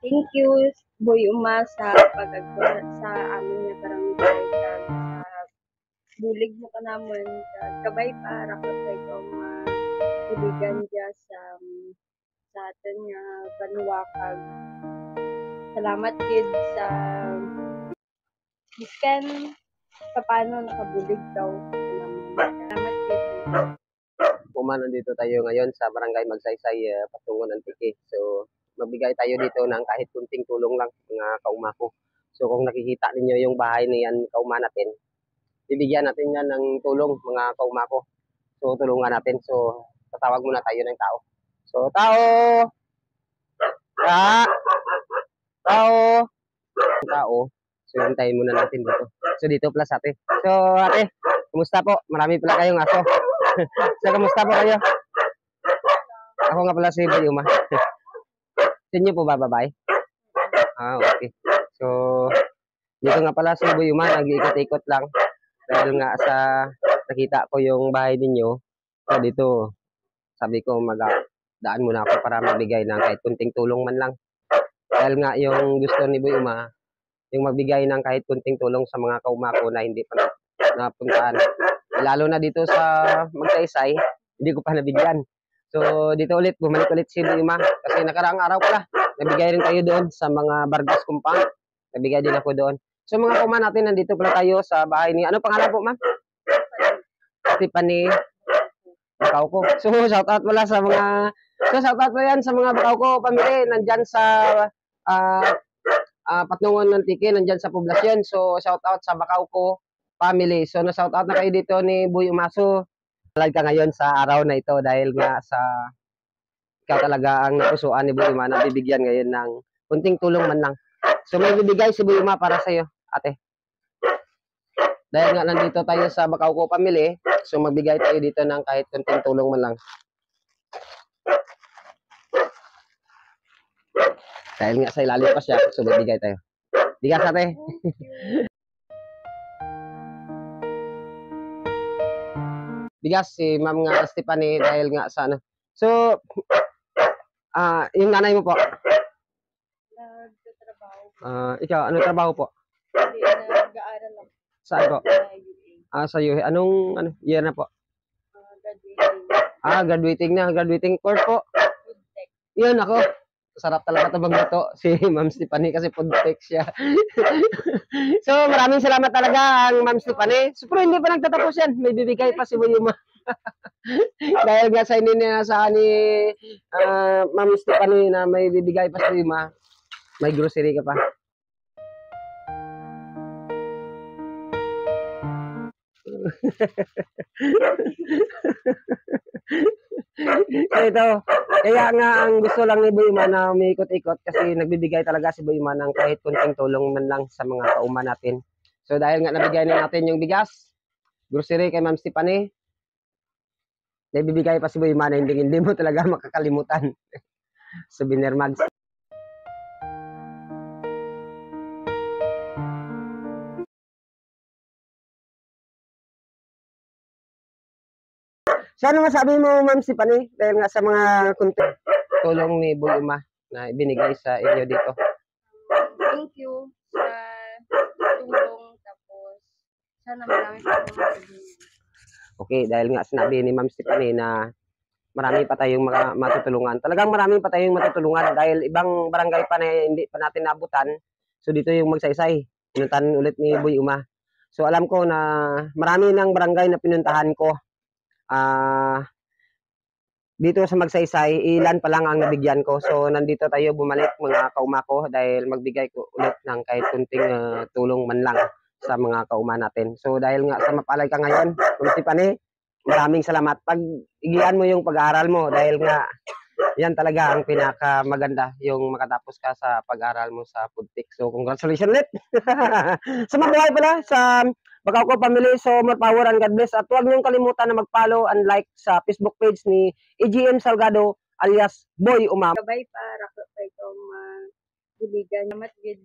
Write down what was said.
Thank you, Boy Uma, sa pag-agwala sa amin nga barangay kag sa bulig mo ka naman kag kabay para ko sa ikaw buligan dya sa atin nga banwa kag salamat kid sa iskan paano nakabulig daw naman. Salamat kid. Nandito tayo ngayon sa Barangay Magsaysay, patungo ng Tiki. So, magbigay tayo dito ng kahit kunting tulong lang mga kauma ko. So, kung nakikita ninyo yung bahay niyan kauma natin, bibigyan natin yan ng tulong mga kauma ko. So, tulungan natin. So, tatawag muna tayo ng tao. So, tao! Tao! So, hintayin muna natin dito. So, dito plus ate. So, ate, kumusta po? Marami pala kayong aso. So, kumusta po kayo? Ako nga pala si Bayuma. Sa inyo po ba, babae? Okay. So, dito nga pala si Bayuma, nag-iikot-ikot lang. Dahil nga sa nakita ko yung bahay ninyo, so dito, sabi ko daan muna ako para magbigay ng kahit kunting tulong man lang. Dahil nga yung gusto ni Bayuma, yung magbigay ng kahit kunting tulong sa mga kauma ko na hindi pa napuntaan. Lalo na dito sa Magsaysay, hindi ko pa nabigyan. So, dito ulit, bumalik ulit si Bayuma. Kasi nakaraang araw pala, nabigay rin kayo doon sa mga Vargas Compound. Nabigay din ako doon. So, mga kauma natin, nandito pala tayo sa bahay ni, ano pangalan po, ma'am? Tiffany Bacauco. So, shoutout pala sa mga, shoutout po yan sa mga Bacauco pamilya. Nandyan sa Patungon ng Tiki, nandyan sa poblasyon. So, shoutout sa Bacauco family. So, na-shoutout na kayo dito ni Boy Umaso. Talag ka ngayon sa araw na ito dahil nga sa ikaw talaga ang napusuan ni Boy Uma na bibigyan ngayon ng kunting tulong man lang. So, may bibigay si Boy Uma para sa iyo, ate. Dahil nga nandito tayo sa Bacauco family, so magbigay tayo dito ng kahit kunting tulong man lang. Dahil nga sa ilalim pa siya, so magbigay tayo. Bigas, ate. Bigas si Ma'am nga Stephanie dahil nga sa ano. So, yung nanay mo po? Nagtatrabaho. Ikaw, ano trabaho po? Hindi, nag-aaral lang. Saan po? Sa UA. Sa UA. Anong year na po? Graduating. Graduating na. Graduating course po. Food tech. Yun, ako. Sarap talaga ito magluto si Ma'am Stephanie kasi food tech siya. So, maraming salamat talaga ang Ma'am Stephanie. So, pero hindi pa nagtatapos yan. May bibigay pa si Bayuma. Dahil nga sa ininasahan ni Ma'am Stephanie na may bibigay pa si Bayuma, may grocery ka pa. Ito, kaya nga ang gusto lang ni Bayuma na umiikot-ikot kasi nagbibigay talaga si Bayuma ng kahit kunting tulong man lang sa mga kauma natin. So dahil nga nabigay na natin yung bigas, grocery kay Ma'am Stephanie, nagbibigay pa si Bayuma na hindi mo talaga makakalimutan. Souvenir mags. So ano masabi mo, Ma'am Stephanie, dahil nga sa mga tulong ni Bayuma na ibinigay sa inyo dito? Thank you sa tulong, tapos sana marami pa akong matutunan. Okay, dahil nga sinabi ni Ma'am Stephanie na marami pa tayong matutulungan. Talagang marami pa tayong matutulungan dahil ibang barangay pa na hindi pa natin nabutan. So dito yung Magsaysay, pinuntahan ulit ni Boy Uma. So alam ko na marami ng barangay na pinuntahan ko. Dito sa Magsaysay, ilan pa lang ang nabigyan ko. So nandito tayo bumalik mga kauma ko dahil magbigay ko ulit ng kahit kunting tulong man lang sa mga kauma natin. So dahil nga sa mapalay ka ngayon, Ma'am Stephanie, maraming salamat. Pag-igian mo yung pag-aaral mo dahil nga yan talaga ang pinaka maganda yung makatapos ka sa pag-aaral mo sa Foodtech. So congratulations ulit. Sa mabuhay pala sa Bacauco family, so more power and God bless. At huwag niyong kalimutan na mag-follow and like sa Facebook page ni EGM Salgado alias Boy Uma. Kabay para ko sa ikaw buligan. Salamat gid.